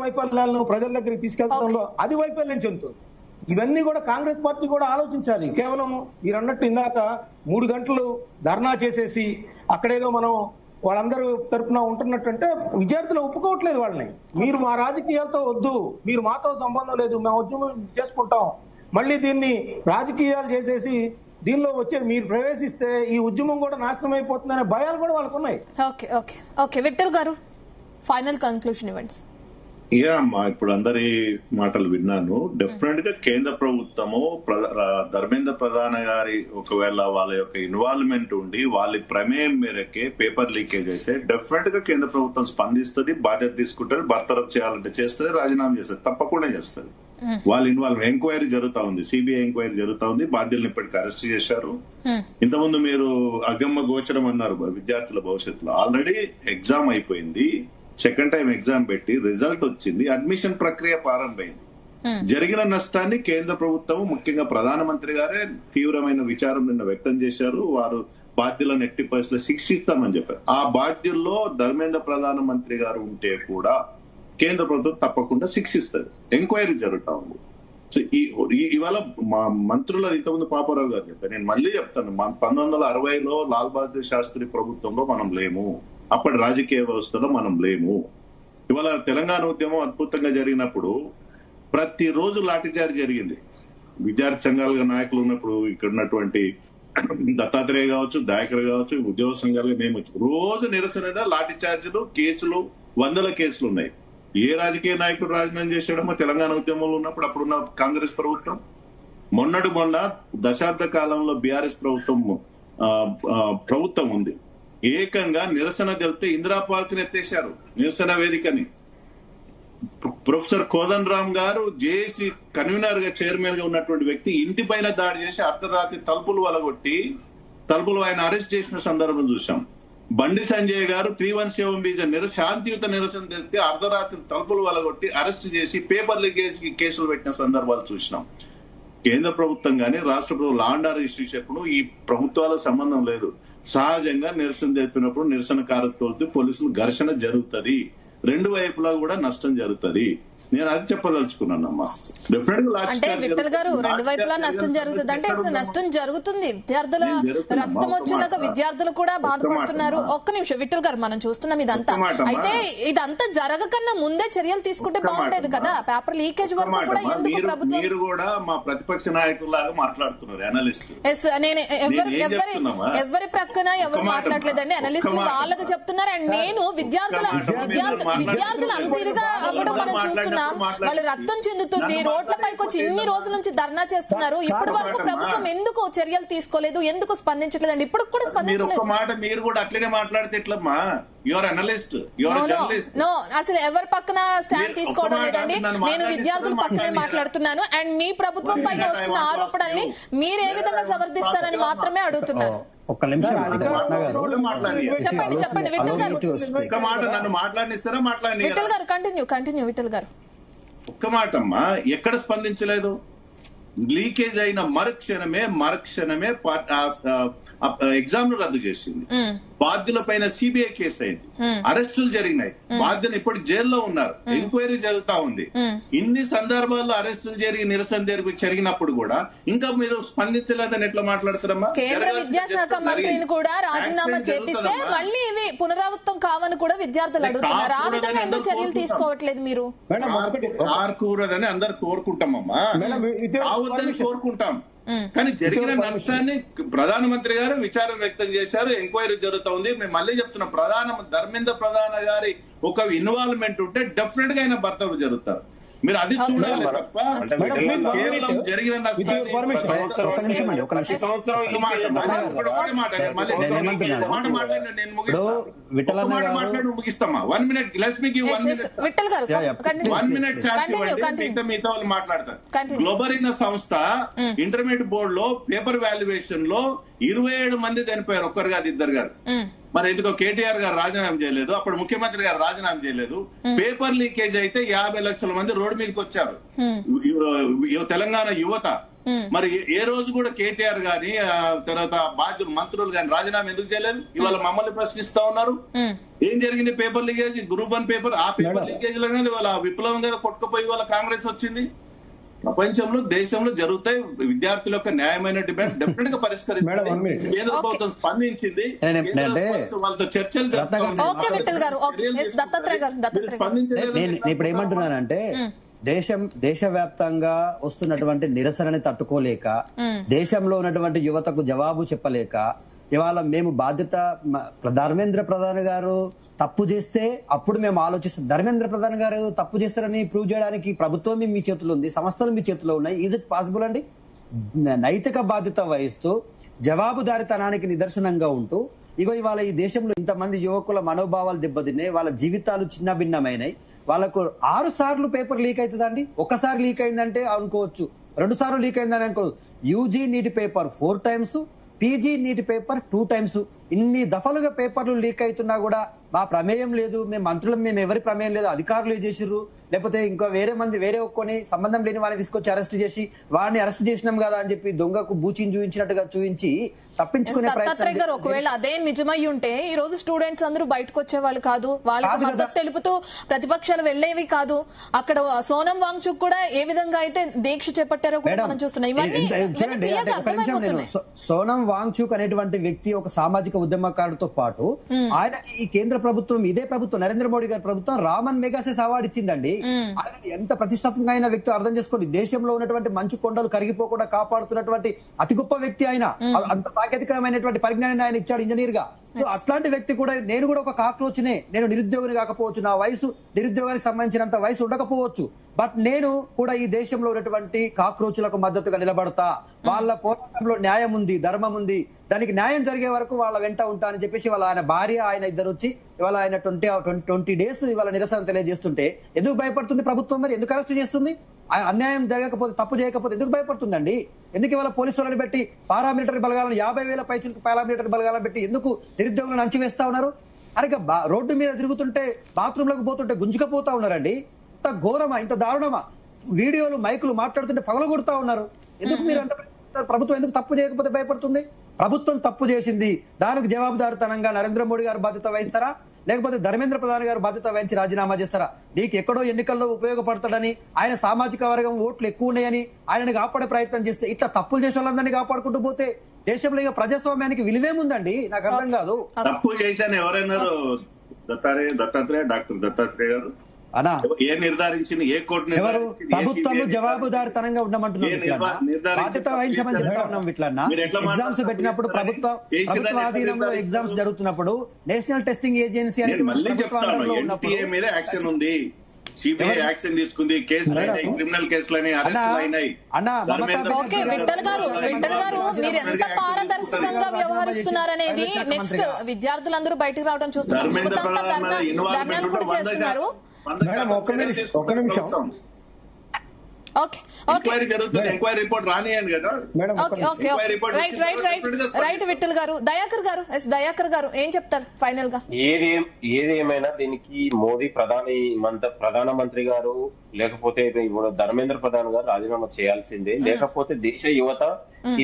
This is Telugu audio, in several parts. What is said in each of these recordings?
వైఫల్యాలను ప్రజల దగ్గరికి తీసుకెళ్లడంలో అది వైఫల్యం చెందుతుంది. ఇవన్నీ కూడా కాంగ్రెస్ పార్టీ కూడా ఆలోచించాలి. కేవలం మీరు అన్నట్టు ఇందాక 3 గంటలు ధర్నా చేసేసి అక్కడేదో మనం వాళ్ళందరూ తరపున ఉంటున్నట్టుంటే విద్యార్థులు ఒప్పుకోవట్లేదు వాళ్ళని. మీరు మా రాజకీయాలతో వద్దు, మీరు మాతో సంబంధం లేదు, మేము ఉద్యమం చేసుకుంటాం, మళ్ళీ దీన్ని రాజకీయాలు చేసేసి దీనిలో వచ్చే మీరు ప్రవేశిస్తే ఈ ఉద్యమం కూడా నాశనం అయిపోతుందనే భయాలు కూడా వాళ్ళకు ఉన్నాయి. ఓకే విఠల్ గారు, ఫైనల్ కన్క్లూషన్ ఇవ్వండి. అమ్మా, ఇప్పుడు అందరి మాటలు విన్నాను. డెఫినెట్ గా కేంద్ర ప్రభుత్వము ధర్మేంద్ర ప్రధాన్ గారి ఒకవేళ వాళ్ళ యొక్క ఇన్వాల్వ్మెంట్ ఉండి వాళ్ళ ప్రమేయం మేరకే పేపర్ లీకేజ్ అయితే డెఫినెట్ గా కేంద్ర ప్రభుత్వం స్పందిస్తుంది, బాధ్యత తీసుకుంటుంది, బర్తరఫ్ చేయాలంటే చేస్తుంది, రాజీనామా చేస్తుంది, తప్పకుండా చేస్తుంది. వాళ్ళ ఇన్వాల్వ్ ఎంక్వైరీ జరుగుతా ఉంది, సిబిఐ ఎంక్వైరీ జరుగుతా ఉంది, బాధ్యులను ఇప్పటికి అరెస్ట్ చేశారు. ఇంతకుముందు మీరు అగమ్య గోచరం అన్నారు విద్యార్థుల భవిష్యత్తులో. ఆల్రెడీ ఎగ్జామ్ అయిపోయింది, సెకండ్ టైం ఎగ్జామ్ పెట్టి రిజల్ట్ వచ్చింది, అడ్మిషన్ ప్రక్రియ ప్రారంభమైంది. జరిగిన నష్టాన్ని కేంద్ర ప్రభుత్వం ముఖ్యంగా ప్రధానమంత్రి గారే తీవ్రమైన విచారం నిన్న వ్యక్తం చేశారు. వారు బాధ్యులను ఎట్టి పరిస్థితుల్లో శిక్షిస్తామని చెప్పారు. ఆ బాధ్యుల్లో ధర్మేంద్ర ప్రధానమంత్రి గారు ఉంటే కూడా కేంద్ర ప్రభుత్వం తప్పకుండా శిక్షిస్తుంది. ఎంక్వైరీ జరుగుతా ఉంది. సో ఇవాళ మా మంత్రులు ఇంతకుముందు పాపారావు గారు చెప్పారు, నేను మళ్ళీ చెప్తాను, 1960లో లాల్ బహదూర్ శాస్త్రి ప్రభుత్వంలో మనం లేము, అప్పటి రాజకీయ వ్యవస్థలో మనం లేము. ఇవాళ తెలంగాణ ఉద్యమం అద్భుతంగా జరిగినప్పుడు ప్రతిరోజు లాఠీచార్జ్ జరిగింది. విద్యార్థి సంఘాల నాయకులు ఉన్నప్పుడు ఇక్కడ ఉన్నటువంటి దత్తాత్రేయ కావచ్చు, దయాకర్ కావచ్చు, ఉద్యోగ సంఘాలుగా మేము రోజు నిరసన లాఠీచార్జీలు, కేసులు, 100 కేసులు ఉన్నాయి. ఏ రాజకీయ నాయకుడు రాజీనామా చేశాడమో తెలంగాణ ఉద్యమంలో ఉన్నప్పుడు అప్పుడున్న కాంగ్రెస్ ప్రభుత్వం. మొన్న దశాబ్ద కాలంలో బీఆర్ఎస్ ప్రభుత్వం ఉంది. ఏకంగా నిరసన తెలిపితే ఇందిరా పార్క్ ని ఎత్తేశారు, నిరసన వేదికని. ప్రొఫెసర్ కోదన్ రామ్ గారు జేఏసీ కన్వీనర్ గా, చైర్మన్ గా ఉన్నటువంటి వ్యక్తి ఇంటి పైన దాడి చేసి అర్ధరాత్రి తలుపులు వలగొట్టి ఆయన అరెస్ట్ చేసిన సందర్భం చూశాం. బండి సంజయ్ గారు 317 శాంతియుత నిరసన తెలిపితే అర్ధరాత్రి తలుపులు వలగొట్టి అరెస్ట్ చేసి పేపర్ లీకేజ్ కేసులు పెట్టిన సందర్భాలు చూసినాం. కేంద్ర ప్రభుత్వం గానీ రాష్ట్ర ప్రభుత్వం లా అండ్ ఆర్డర్ ఇష్యూ చేసినప్పుడు ఈ ప్రభుత్వాలకు సంబంధం లేదు. సహజంగా నిరసన తెలిపినప్పుడు నిరసనకారులతో పోలీసులు ఘర్షణ జరుగుతుంది, రెండు వైపులా కూడా నష్టం జరుగుతుంది. నేను అది చెప్పదలుచుకున్నానమ్మా. అంటే విఠల్ గారు, రెండు వైపులా నష్టం జరుగుతుంది అంటే నష్టం జరుగుతుంది. విద్యార్థుల రక్తం వచ్చేలాగా విద్యార్థులు కూడా బాధపడుతున్నారు. ఒక్క నిమిషం విఠల్ గారు, మనం చూస్తున్నాం ఇదంతా. అయితే ఇదంతా జరగకన్నా ముందే చర్యలు తీసుకుంటే బాగుండేది కదా. పేపర్ లీకేజ్ వరకు కూడా ఎందుకు ప్రభుత్వం? మీరు కూడా మా ప్రతిపక్ష నాయకుల్లాగా మాట్లాడుతున్నారు, అనలిస్ట్. నేను ఎవరి ప్రక్కన ఎవరు మాట్లాడలేదండి, అనలిస్టులు వాళ్ళది చెప్తున్నారు. అండ్ నేను విద్యార్థులు అంత ఇదిగా అవ్వడం మనం చూస్తున్నాం. వాళ్ళు రక్తం చెందుతుంది, రోడ్లపైకి వచ్చి ఇన్ని రోజుల నుంచి ధర్నా చేస్తున్నారు. ఇప్పటి వరకు ప్రభుత్వం ఎందుకు చర్యలు తీసుకోలేదు, ఎందుకు స్పందించలేదండి? ఇప్పుడు కూడా స్పందించలేదు. మీరు కూడా అట్లనే మాట్లాడితే ఎట్లమ్మా? అసలు ఎవరి పక్కన స్టాండ్ తీసుకోవడం లేదండి. నేను విద్యార్థుల పక్కనే మాట్లాడుతున్నాను. అండ్ మీ ప్రభుత్వం పైన వస్తున్న ఆరోపణల్ని మీరు ఏ విధంగా సమర్థిస్తారని మాత్రమే అడుగుతున్నారు. ఒక్క నిమిషం చెప్పండి విఠల్ గారు. నన్ను మాట్లాడిస్తారా? విఠల్ గారు కంటిన్యూ విఠల్ గారు. ఒక్క మాట అమ్మా, ఎక్కడ స్పందించలేదు. లీకేజ్ అయిన మరుక్షణమే ఎగ్జామ్ ను రద్దు చేసింది. బాధ్యుల పైన సిబిఐ కేసు అయింది, అరెస్టులు జరిగినాయి, బాధ్యులు ఇప్పుడు జైల్లో ఉన్నారు, ఎంక్వైరీ జరుగుతా ఉంది. ఇన్ని సందర్భాల్లో అరెస్టులు జరిగి నిరసన జరిగినప్పుడు కూడా ఇంకా మీరు స్పందించలేదని ఎట్లా మాట్లాడుతారమ్మా? కేంద్ర విద్యాశాఖ మంత్రిని కూడా రాజీనామా చేపిస్తే మళ్ళీ ఇవి పునరావృతం కావని కూడా విద్యార్థులు అడుగుతున్నారు. ఆ విధంగా ఎందుకు చర్యలు తీసుకోవట్లేదు మీరు? కారుకూడదని అందరు కోరుకుంటామమ్మా, కావద్దని కోరుకుంటాం. కానీ జరిగిన నష్టాన్ని ప్రధానమంత్రి గారు విచారం వ్యక్తం చేశారు, ఎంక్వైరీ జరుగుతా ఉంది. మేము మళ్ళీ చెప్తున్నాం, ధర్మేంద్ర ప్రధాన్ గారి ఒక ఇన్వాల్వ్మెంట్ ఉంటే డెఫినెట్ గా ఆయన భర్తలు జరుగుతారు. మీరు అది చూడాలి తప్ప కేవలం జరిగిన నష్టాన్ని ముగిస్తామా? 1 minute, let's me give 1 minute. 1 minute మిగతా వాళ్ళు మాట్లాడతారు. గ్లోబరీనా సంస్థ ఇంటర్మీడియట్ బోర్డు లో పేపర్ వాల్యుయేషన్ లో 27 మంది చనిపోయారు, ఒక్కరు కాదు, ఇద్దరు కాదు. మరి ఎందుకో కేటీఆర్ గారు రాజీనామా చేయలేదు, అప్పుడు ముఖ్యమంత్రి గారు రాజీనామా చేయలేదు. పేపర్ లీకేజ్ అయితే 50 లక్షల మంది రోడ్డు మీదకి వచ్చారు. తెలంగాణ యువత మరి ఏ రోజు కూడా కేటీఆర్ గాని తర్వాత బాధ్యులు మంత్రులు గాని రాజీనామా ఎందుకు చేయలేదు? ఇవాళ మమ్మల్ని ప్రశ్నిస్తా ఉన్నారు. ఏం జరిగింది? పేపర్ లీకేజ్, గ్రూప్ 1 పేపర్, ఆ పేపర్ లీకేజ్ లో వాళ్ళ విప్లవం కదా కొట్టుకుపోయి వాళ్ళ కాంగ్రెస్ వచ్చింది. ప్రపంచంలో దేశంలో జరుగుతాయి. విద్యార్థుల యొక్క న్యాయమైన డిమాండ్ డెఫినెట్ గా పరిష్కరిస్తారు. కేంద్ర ప్రభుత్వం స్పందించింది, వాళ్ళతో చర్చలు ఇప్పుడు ఏమంటున్నానంటే దేశవ్యాప్తంగా వస్తున్నటువంటి నిరసనని తట్టుకోలేక, దేశంలో ఉన్నటువంటి యువతకు జవాబు చెప్పలేక, ఇవాళ మేము బాధ్యత ధర్మేంద్ర ప్రధాన్ గారు తప్పు చేస్తే అప్పుడు మేము ఆలోచిస్తాం. ధర్మేంద్ర ప్రధాన్ గారు తప్పు చేస్తారని ప్రూవ్ చేయడానికి ప్రభుత్వం మీ చేతిలో ఉంది, సంస్థలు మీ చేతిలో ఉన్నాయి. ఈజ్ ఇట్ పాసిబుల్ అండి? నైతిక బాధ్యత వహిస్తూ జవాబుదారితనానికి నిదర్శనంగా ఉంటూ ఇగో ఇవాళ ఈ దేశంలో ఇంతమంది యువకుల మనోభావాలు దెబ్బతిన్నాయి, వాళ్ళ జీవితాలు చిన్న భిన్నమైనాయి. వాళ్ళకు 6 సార్లు పేపర్ లీక్ అవుతుందండి. ఒకసారి లీక్ అయిందంటే అనుకోవచ్చు, 2 సార్లు లీక్ అయిందని అనుకోవచ్చు. యూజీ నీటి పేపర్ 4 times, పీజీ నీటి పేపర్ 2 times. ఇన్ని దఫలుగా పేపర్లు లీక్ అవుతున్నా కూడా మా ప్రమేయం లేదు, మేము మంత్రులం, మేము ఎవరి ప్రమేయం లేదు, అధికారులు చేసిర్రు, లేకపోతే ఇంకా వేరే ఒక్కొని సంబంధం లేని వారిని తీసుకొచ్చి అరెస్ట్ చేసి వారిని అరెస్ట్ చేసినాం కదా అని చెప్పి దొంగకు బూచిని చూపించినట్టుగా చూపించి తప్పించుకునే ప్రయత్నం. ఒకవేళ అదే నిజమై ఉంటే ఈ రోజు స్టూడెంట్స్ అందరూ బయటకు వచ్చేవాళ్ళు కాదు, వాళ్ళకి మద్దతు తెలుపుతూ ప్రతిపక్షాలు వెళ్లేవి కాదు. అక్కడ సోనం వాంగ్చుక్ కూడా ఏ విధంగా అయితే దీక్ష చేపట్టారో కూడా మనం చూస్తున్నాం. ఇవన్నీ సోనం వాంగ్చుక్ అనేటువంటి వ్యక్తి ఒక సామాజిక ఉద్యమకారుడితో పాటు ఆయనకి ఈ కేంద్ర ప్రభుత్వం, ఇదే ప్రభుత్వం, నరేంద్ర మోడీ గారి ప్రభుత్వం రామన్ మెగాసెస్ అవార్డు ఇచ్చిందండి. ఆయన ఎంత ప్రతిష్టాత్మకంగా అయిన వ్యక్తి అర్థం చేసుకోండి. దేశంలో ఉన్నటువంటి మంచు కొండలు కరిగిపోకుండా కాపాడుతున్నటువంటి అతి గొప్ప వ్యక్తి ఆయన. అంత సాంకేతికమైనటువంటి పరిజ్ఞానాన్ని ఆయన ఇచ్చాడు ఇంజనీర్ గా. అట్లాంటి వ్యక్తి కూడా, నేను కూడా ఒక కాక్రోచ్నే, నేను నిరుద్యోగిని కాకపోవచ్చు, నా వయసు నిరుద్యోగానికి సంబంధించినంత వయసు ఉండకపోవచ్చు, బట్ నేను కూడా ఈ దేశంలో ఉన్నటువంటి కాక్రోచులకు మద్దతుగా నిలబడతా. వాళ్ళ పోరాటంలో న్యాయం ఉంది, ధర్మం ఉంది, దానికి న్యాయం జరిగే వరకు వాళ్ళ వెంట ఉంటా అని చెప్పేసి వాళ్ళ ఆయన భార్య, ఆయన ఇద్దరు వచ్చి ఇవాళ ఆయన 20 days ఇవాళ నిరసన తెలియజేస్తుంటే ఎందుకు భయపడుతుంది ప్రభుత్వం? మరి ఎందుకు అరెస్ట్ చేస్తుంది? అన్యాయం జరగకపోతే, తప్పు చేయకపోతే ఎందుకు భయపడుతుందండి? ఎందుకు ఇవాళ పోలీసులను పెట్టి పారామిలిటరీ బలగాలను 50,000 పైసలకు పారామిలిటరీ బలగాలను పెట్టి ఎందుకు నిరుద్యోగులను అంచివేస్తా ఉన్నారు? అరే రోడ్డు మీద తిరుగుతుంటే, బాత్రూమ్ లకు పోతుంటే గుంజుకపోతా ఉన్నారండి. ఇంత ఘోరమా, ఇంత దారుణమా? వీడియోలు, మైకులు మాట్లాడుతుంటే పగలగొడతా ఉన్నారు. ఎందుకు మీరు అంటే ప్రభుత్వం ఎందుకు తప్పు చేయకపోతే భయపడుతుంది? ప్రభుత్వం తప్పు చేసింది, దానికి జవాబుదారితనంగా నరేంద్ర మోడీ గారు బాధ్యత వహిస్తారా, లేకపోతే ధర్మేంద్ర ప్రధాన్ గారు బాధ్యత వహించి రాజీనామా చేస్తారా? నీకు ఎక్కడో ఎన్నికల్లో ఉపయోగపడతాడని, ఆయన సామాజిక వర్గం ఓట్లు ఎక్కువ ఉన్నాయని ఆయనని కాపాడే ప్రయత్నం చేస్తే, ఇట్లా తప్పులు చేసే వాళ్ళందరినీ కాపాడుకుంటూ పోతే దేశంలో ఇక ప్రజాస్వామ్యానికి విలువేముందండి? నాకు అర్థం కాదు. తప్పు చేశాను ఎవరైనారు? దత్తాత్రేయ, డాక్టర్ దత్తాత్రేయ గారు ఏ నిర్ధారించింది? ఏ కోర్టు ప్రభుత్వం జవాబుదారితనంగా ఉండమంటున్నాం, బాధ్యత వహించమని చెప్తా ఉన్నాం. ఇట్లన్నా ఎగ్జామ్స్ పెట్టినప్పుడు ప్రభుత్వ ఆధీనంలో ఎగ్జామ్స్ జరుగుతున్నప్పుడు నేషనల్ టెస్టింగ్ ఏజెన్సీ అనేది మీద యాక్షన్ ఉంది, సిబిఐ యాక్షన్ తీసుకుంది, కేసులు అయినాయి, క్రిమినల్ కేసులు అయినాయి, అరెస్టులు అయినాయి. విఠల్ గారు మీరు ఎంత పారదర్శకంగా వ్యవహరిస్తున్నారనేది నెక్స్ట్ విద్యార్థులందరూ బయటకు రావడం చూస్తున్నారు. ధర్నాలు కూడా చేస్తున్నారు. ఒక్క నిమిషం. ఎంక్వైరీ జరుగుతుంది, ఎంక్వైరీ రిపోర్ట్ రానియండి కదా. రైట్ విఠల్ గారు. దయాకర్ గారు ఏం చెప్తారు ఫైనల్ గా? ఏదేమైనా దీనికి మోదీ ప్రధానమంత్రి గారు, లేకపోతే ఇప్పుడు ధర్మేంద్ర ప్రధాన్ గారు రాజీనామా చేయాల్సిందే. లేకపోతే దేశ యువత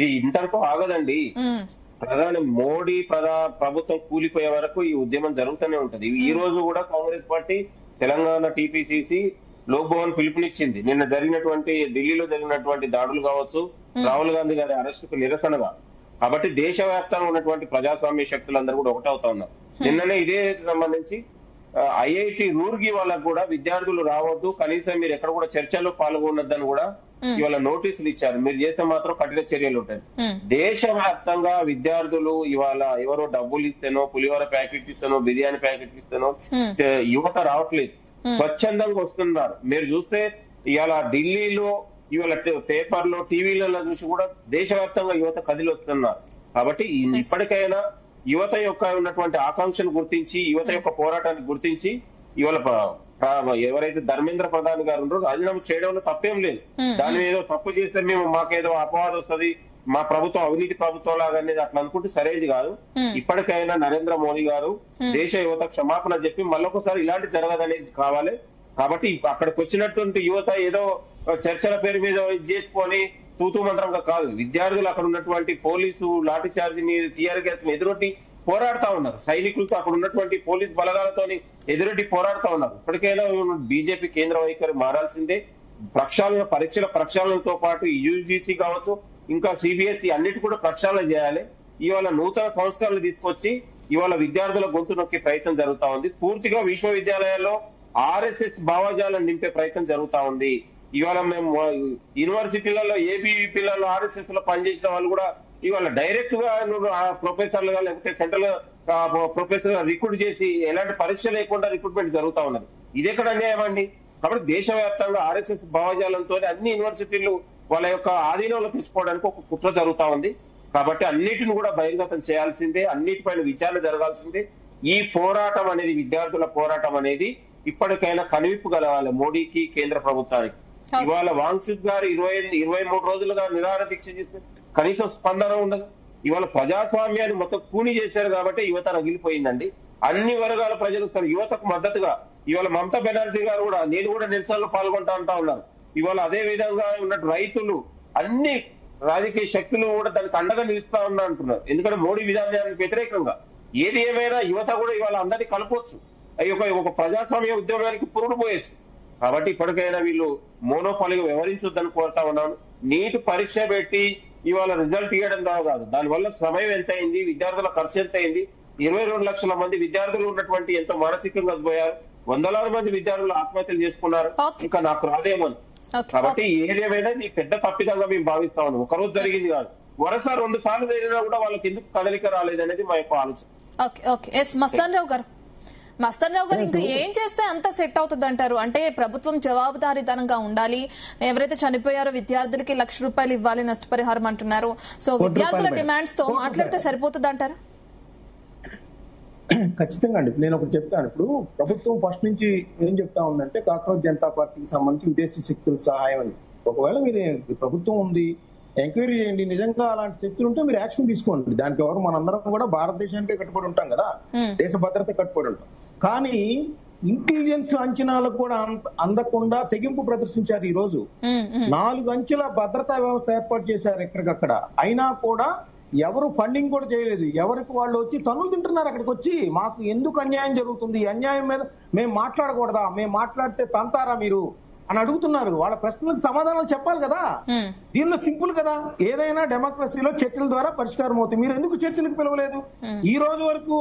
ఇది ఇంతటితో ఆగదండి. ప్రధాని మోడీ ప్రభుత్వం కూలిపోయే వరకు ఈ ఉద్యమం జరుగుతూనే ఉంటది. ఈ రోజు కూడా కాంగ్రెస్ పార్టీ తెలంగాణ టీపీసీసీ లోక్ భవన్ పిలుపునిచ్చింది. నిన్న ఢిల్లీలో జరిగినటువంటి దాడులు కావచ్చు, రాహుల్ గాంధీ గారి అరెస్టుకు నిరసనగా. కాబట్టి దేశవ్యాప్తంగా ఉన్నటువంటి ప్రజాస్వామ్య శక్తులందరూ కూడా ఒకటవుతా ఉన్నారు. నిన్ననే ఇదే సంబంధించి ఐఐటి రూర్గి వాళ్ళకు కూడా విద్యార్థులు రావద్దు, కనీసం మీరు ఎక్కడ కూడా చర్చల్లో పాల్గొనొద్దని కూడా ఇవాళ నోటీసులు ఇచ్చారు. మీరు చేస్తే మాత్రం కఠిన చర్యలు ఉంటాయి. దేశవ్యాప్తంగా విద్యార్థులు ఇవాళ ఎవరో డబ్బులు ఇస్తేనో, పులిహోర ప్యాకెట్ ఇస్తేనో, బిర్యానీ ప్యాకెట్ ఇస్తేనో యువత రావట్లేదు, స్వచ్ఛందంగా వస్తున్నారు. మీరు చూస్తే ఇవాళ ఢిల్లీలో ఇవాళ పేపర్లో, టీవీలలో చూసి కూడా దేశవ్యాప్తంగా యువత కదిలి వస్తున్నారు. కాబట్టి ఇప్పటికైనా యువత యొక్క ఉన్నటువంటి ఆకాంక్షను గుర్తించి, యువత యొక్క పోరాటాన్ని గుర్తించి ఇవాళ ఎవరైతే ధర్మేంద్ర ప్రధాన్ గారు ఉన్నారో రాజీనామా చేయడంలో తప్పేం లేదు. దాని ఏదో తప్పు చేస్తే మాకేదో అపవాదం వస్తుంది, మా ప్రభుత్వం అవినీతి ప్రభుత్వం లాగా అనేది అట్లా అనుకుంటే సరైనది కాదు. ఇప్పటికైనా నరేంద్ర మోదీ గారు దేశ యువత క్షమాపణ చెప్పి మళ్ళొకసారి ఇలాంటి జరగదనేది కావాలి. కాబట్టి అక్కడికి వచ్చినటువంటి యువత ఏదో చర్చల పేరు మీద చేసుకొని తూతూ మంత్రంగా కాదు. విద్యార్థులు అక్కడ ఉన్నటువంటి police lathi charge tear gas ఎదురొట్టి పోరాడుతా ఉన్నారు. సైనికులతో అక్కడ ఉన్నటువంటి పోలీస్ బలగాలతోని ఎదురొట్టి పోరాడుతా ఉన్నారు. ఇప్పటికైనా బీజేపీ కేంద్ర వైఖరి మారాల్సిందే. పరీక్షల ప్రక్షాళనతో పాటు యూజీసీ కావచ్చు, ఇంకా సిబిఎస్ఈ అన్నిటి కూడా ప్రక్షాళన చేయాలి. ఇవాళ నూతన సంస్కరణలు తీసుకొచ్చి ఇవాళ విద్యార్థుల గొంతు నొక్కే ప్రయత్నం జరుగుతా ఉంది. పూర్తిగా విశ్వవిద్యాలయాల్లో ఆర్ఎస్ఎస్ భావజాలను నింపే ప్రయత్నం జరుగుతా ఉంది. ఇవాళ మేము యూనివర్సిటీలలో ఏబీవీపీలలో ఆర్ఎస్ఎస్ లో పనిచేసిన వాళ్ళు కూడా ఇవాళ డైరెక్ట్ గా ప్రొఫెసర్లుగా లేకపోతే సెంట్రల్ ప్రొఫెసర్ రిక్రూట్ చేసి ఎలాంటి పరీక్ష లేకుండా రిక్రూట్మెంట్ జరుగుతా ఉన్నది. ఇదెక్కడ అన్యాయం అండి? కాబట్టి దేశవ్యాప్తంగా ఆర్ఎస్ఎస్ భావజాలంతో అన్ని యూనివర్సిటీలు వాళ్ళ యొక్క ఆధీనంలో తీసుకోవడానికి ఒక కుట్ర జరుగుతా ఉంది. కాబట్టి అన్నిటిని కూడా బహిర్గతం చేయాల్సిందే, అన్నిటిపైన విచారణ జరగాల్సిందే. ఈ పోరాటం అనేది, విద్యార్థుల పోరాటం అనేది ఇప్పటికైనా కనువిప్పు కలగాలి మోడీకి, కేంద్ర ప్రభుత్వానికి. ఇవాళ వాంగ్చుక్ గారు 23 రోజులుగా నిరాహార దీక్ష చేస్తే కనీసం స్పందన ఉండదు. ఇవాళ ప్రజాస్వామ్యాన్ని మొత్తం కూని చేశారు కాబట్టి యువత రగిలిపోయిందండి. అన్ని వర్గాల ప్రజలు యువతకు మద్దతుగా ఇవాళ మమతా బెనర్జీ గారు కూడా నేను కూడా నిరసనలో పాల్గొంటా అంటా ఉన్నారు. ఇవాళ అదే విధంగా ఉన్న రైతులు, అన్ని రాజకీయ శక్తులు కూడా దానికి అండగా నిలుస్తా ఉన్నా అంటున్నారు. ఎందుకంటే మోడీ విధానానికి వ్యతిరేకంగా ఏది ఏమైనా యువత కూడా ఇవాళ అందరినీ కలపవచ్చు, ఒక ప్రజాస్వామ్య ఉద్యమానికి పురుడు పోయొచ్చు. కాబట్టి ఇప్పటికైనా వీళ్ళు మోనోపాలిగా వ్యవహరించొద్దని కోరుతా ఉన్నాను. నీట్ పరీక్ష పెట్టి ఇవాళ రిజల్ట్ ఇవ్వడం కాదు, దానివల్ల సమయం ఎంత అయింది, విద్యార్థుల ఖర్చు ఎంత అయింది, 22 లక్షల మంది విద్యార్థులు ఉన్నటువంటి ఎంతో మానసికంగా పోయారు, వందలాది మంది విద్యార్థులు ఆత్మహత్యలు చేసుకున్నారు. ఇంకా నాకు రాదేమో. కాబట్టి ఏదేమైనా ఈ పెద్ద తప్పిదంగా మేము భావిస్తా ఉన్నాం. ఒకరోజు జరిగింది కాదు, వరుస 2 సార్లు జరిగినా కూడా వాళ్ళకి ఎందుకు కదలిక రాలేదనేది మా యొక్క ఆలోచన. మస్తాన్ రావు గారు ఇంకా ఏం చేస్తే అంత సెట్ అవుతుంది అంటారు? అంటే ప్రభుత్వం జవాబుదారీతనంగా ఉండాలి. ఎవరైతే చనిపోయారో విద్యార్థులకి ₹1,00,000 ఇవ్వాలి నష్టపరిహారం అంటున్నారు. సో విద్యార్థుల డిమాండ్స్ తో మాట్లాడితే సరిపోతుంది అంటారు? ఖచ్చితంగా అండి. నేను ఒకటి చెప్తాను. ఇప్పుడు ప్రభుత్వం ఫస్ట్ నుంచి ఏం చెప్తా ఉందంటే కాక్రోచ్ జనతా పార్టీకి సంబంధించి విదేశీ శక్తుల సహాయం అని. ఒకవేళ మీరు ప్రభుత్వం ఉంది, ఎంక్వైరీ చేయండి, నిజంగా అలాంటి శక్తులు ఉంటే మీరు యాక్షన్ తీసుకోండి. దానికి ఎవరు, మనందరం కూడా భారతదేశానికి కట్టుబడి ఉంటాం కదా, దేశ భద్రత కట్టుబడి ఉంటాం. కానీ ఇంటెలిజెన్స్ అంచనాలకు కూడా అందకుండా తెగింపు ప్రదర్శించారు. ఈ రోజు 4 అంచెల భద్రతా వ్యవస్థ ఏర్పాటు చేశారు ఎక్కడికక్కడ. అయినా కూడా ఎవరు ఫండింగ్ కూడా చేయలేదు. ఎవరికి వాళ్ళు వచ్చి తనులు తింటున్నారు. అక్కడికి వచ్చి మాకు ఎందుకు అన్యాయం జరుగుతుంది, ఈ అన్యాయం మీద మేము మాట్లాడకూడదా, మేము మాట్లాడితే తంతారా మీరు అని అడుగుతున్నారు. వాళ్ళ ప్రశ్నలకు సమాధానాలు చెప్పాలి కదా. దీనిలో సింపుల్ కదా, ఏదైనా డెమోక్రసీలో చర్చల ద్వారా పరిష్కారం అవుతుంది. మీరు ఎందుకు చర్చలకు పిలవలేదు? ఈ రోజు వరకు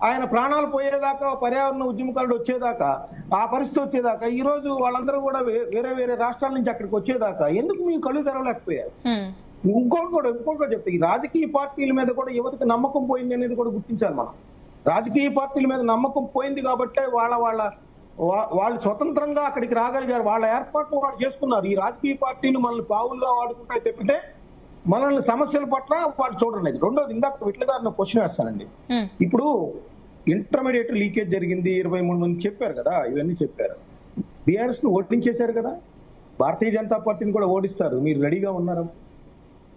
ఆయన ప్రాణాలు పోయేదాకా, పర్యావరణ ఉద్యమకారుడు వచ్చేదాకా, ఆ పరిస్థితి వచ్చేదాకా, ఈ రోజు వాళ్ళందరూ కూడా వేరే వేరే రాష్ట్రాల నుంచి అక్కడికి వచ్చేదాకా ఎందుకు మీ కళ్ళు తెరవలేకపోయారు? ఇంకోటి చెప్తా, ఈ రాజకీయ పార్టీల మీద కూడా యువతకు నమ్మకం పోయింది అనేది కూడా గుర్తించాలి మనం. రాజకీయ పార్టీల మీద నమ్మకం పోయింది కాబట్టే వాళ్ళు స్వతంత్రంగా అక్కడికి రాగలిగారు. వాళ్ళ ఏర్పాట్లు వాళ్ళు చేసుకున్నారు. ఈ రాజకీయ పార్టీలు మనల్ని పావులుగా వాడుకుంటాయి తప్పితే మనల్ని సమస్యల పట్ల వాళ్ళు చూడండి. రెండోది, ఇందాక విట్ల గారిని క్వశ్చన్ వేస్తానండి. ఇప్పుడు ఇంటర్మీడియట్ లీకేజ్ జరిగింది, 23 మంది చెప్పారు కదా, ఇవన్నీ చెప్పారు. బీఆర్ఎస్ ను ఓడించేశారు కదా, భారతీయ జనతా పార్టీని కూడా ఓడిస్తారు. మీరు రెడీగా ఉన్నారా?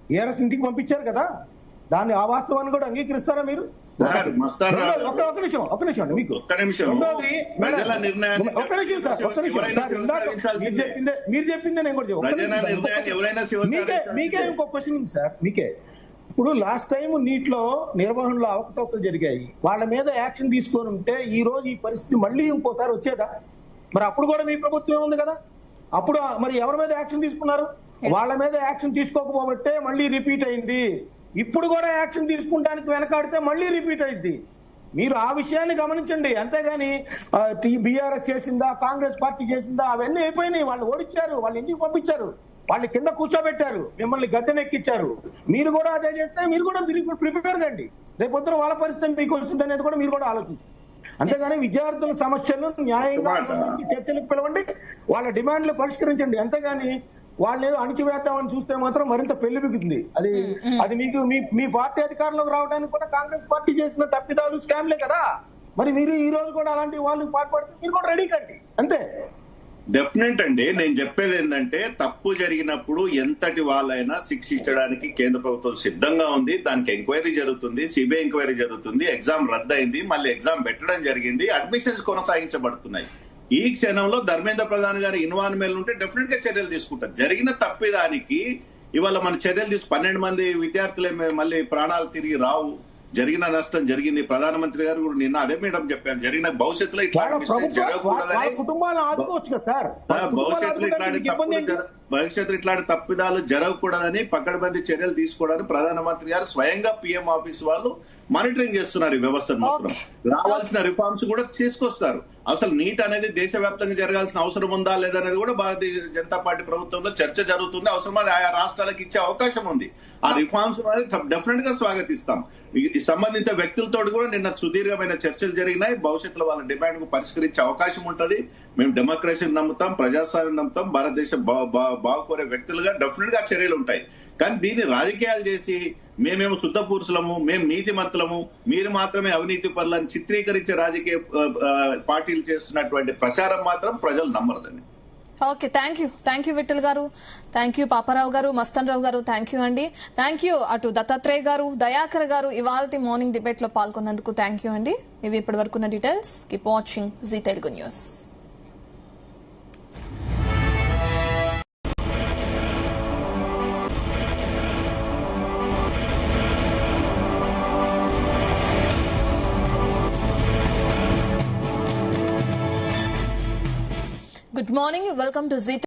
బీఆర్ఎస్ ఇంటికి పంపించారు కదా, దాన్ని ఆ వాస్తవాన్ని కూడా అంగీకరిస్తారా మీరు? ఒక నిమిషం అండి, మీకు మీరు చెప్పిందే నేను కూడా మీకే ఇంకో క్వశ్చన్ ఉంది సార్. మీకే ఇప్పుడు లాస్ట్ టైం నీటిలో నిర్వహణలో అవకతవకలు జరిగాయి, వాళ్ళ మీద యాక్షన్ తీసుకొని ఉంటే ఈ రోజు ఈ పరిస్థితి మళ్ళీ ఇంకోసారి వచ్చేదా? మరి అప్పుడు కూడా మీ ప్రభుత్వం ఉంది కదా, అప్పుడు మరి ఎవరి మీద యాక్షన్ తీసుకున్నారు? వాళ్ళ మీద యాక్షన్ తీసుకోకపోబట్టే మళ్ళీ రిపీట్ అయింది. ఇప్పుడు కూడా యాక్షన్ తీసుకుంటానికి వెనకాడితే మళ్ళీ రిపీట్ అయింది. మీరు ఆ విషయాన్ని గమనించండి. అంతేగాని బీఆర్ఎస్ చేసిందా, కాంగ్రెస్ పార్టీ చేసిందా, అవన్నీ అయిపోయినాయి. వాళ్ళు ఓడించారు, వాళ్ళు ఇంటికి పంపించారు, వాళ్ళు కింద కూర్చోబెట్టారు, మిమ్మల్ని గద్దెనెక్కించారు. మీరు కూడా అదే చేస్తే మీరు కూడా ప్రిపేర్ కండి. రేపొద్దున వాళ్ళ పరిస్థితి మీకు వస్తుంది అనేది కూడా మీరు కూడా ఆలోచించండి. అంతేగాని విద్యార్థుల సమస్యలు న్యాయంగా చర్చలకు పిలవండి, వాళ్ళ డిమాండ్లు పరిష్కరించండి. అంతేగాని వాళ్ళు ఏదో అణిచివేద్దామని చూస్తే మాత్రం మరింత పెళ్లిబిగుతుంది. అది మీకు మీ పార్టీ అధికారంలోకి రావడానికి కూడా కాంగ్రెస్ పార్టీ చేసిన తప్పిదాలు, స్కామ్లే కదా. మరి మీరు ఈ రోజు కూడా అలాంటి వాళ్ళు పాటుపడితే మీరు కూడా రెడీ కండి, అంతే. డెఫినెట్ అండి. నేను చెప్పేది ఏంటంటే, తప్పు జరిగినప్పుడు ఎంతటి వాళ్ళైనా శిక్షించడానికి కేంద్ర ప్రభుత్వం సిద్ధంగా ఉంది. దానికి ఎంక్వైరీ జరుగుతుంది, సిబిఐ ఎంక్వైరీ జరుగుతుంది. ఎగ్జామ్ రద్దయింది, మళ్ళీ ఎగ్జామ్ పెట్టడం జరిగింది, అడ్మిషన్స్ కొనసాగించబడుతున్నాయి. ఈ క్షణంలో ధర్మేంద్ర ప్రధాన్ గారి ఇన్వాల్వ్మెంట్ ఉంటే డెఫినెట్ గా చర్యలు తీసుకుంటారు. జరిగిన తప్పిదానికి ఇవాళ మన చర్యలు తీసి 12 మంది విద్యార్థులే మళ్ళీ ప్రాణాలు తిరిగి రావు. జరిగిన నష్టం జరిగింది. ప్రధానమంత్రి గారు కూడా నిన్న అదే మేడం చెప్పాను, జరిగిన భవిష్యత్తులో ఇట్లాంటి మిస్టేక్ జరగకూడదని, కుటుంబాలు ఆదుకోవచ్చు కదా సార్. భవిష్యత్తులో ఇట్లాంటి తప్పిదాలు జరగకూడదని పకడ్బందీ చర్యలు తీసుకోవడానికి ప్రధానమంత్రి గారు స్వయంగా పిఎం ఆఫీస్ వాళ్ళు మానిటరింగ్ చేస్తున్నారు ఈ వ్యవస్థను. మాత్రం రావాల్సిన రిఫార్మ్స్ కూడా తీసుకొస్తారు. అసలు నీట్ అనేది దేశవ్యాప్తంగా జరగాల్సిన అవసరం ఉందా లేదనేది కూడా భారతీయ జనతా పార్టీ ప్రభుత్వంలో చర్చ జరుగుతుంది. అవసరమైతే ఆయా రాష్ట్రాలకు ఇచ్చే అవకాశం ఉంది. ఆ రిఫార్మ్స్ అనేది డెఫినెట్ గా స్వాగతిస్తాం. ఈ సంబంధిత వ్యక్తులతో కూడా నిన్న సుదీర్ఘమైన చర్చలు జరిగినాయి. భవిష్యత్తులో వాళ్ళ డిమాండ్ కు పరిష్కరించే అవకాశం ఉంటది. మేము డెమోక్రసీని నమ్ముతాం, ప్రజాస్వామ్యం నమ్ముతాం. భారతదేశం బాగుకోరే వ్యక్తులుగా డెఫినెట్ గా చర్యలు ఉంటాయి. కానీ దీన్ని రాజకీయాలు చేసి మేమేమో శుద్ధ పురుషులము, మేము నీతిమంతులము, మీరు మాత్రమే అవినీతి పరులని చిత్రీకరించే రాజకీయ పార్టీలు చేస్తున్నటువంటి ప్రచారం మాత్రం ప్రజలు నమ్మరదని. ఓకే, థ్యాంక్ యూ విఠల్ గారు, థ్యాంక్ యూ పాపారావు గారు, మస్తన్ రావు గారు, థ్యాంక్ యూ అండి. థ్యాంక్ యూ అటు దత్తాత్రేయ గారు, దయాకర్ గారు ఇవాల్టి మార్నింగ్ డిబేట్ లో పాల్గొన్నందుకు థ్యాంక్ యూ అండి. ఇవి ఇప్పటి వరకున్న details. Keep watching Zee Telugu news. Good morning. Welcome to Zee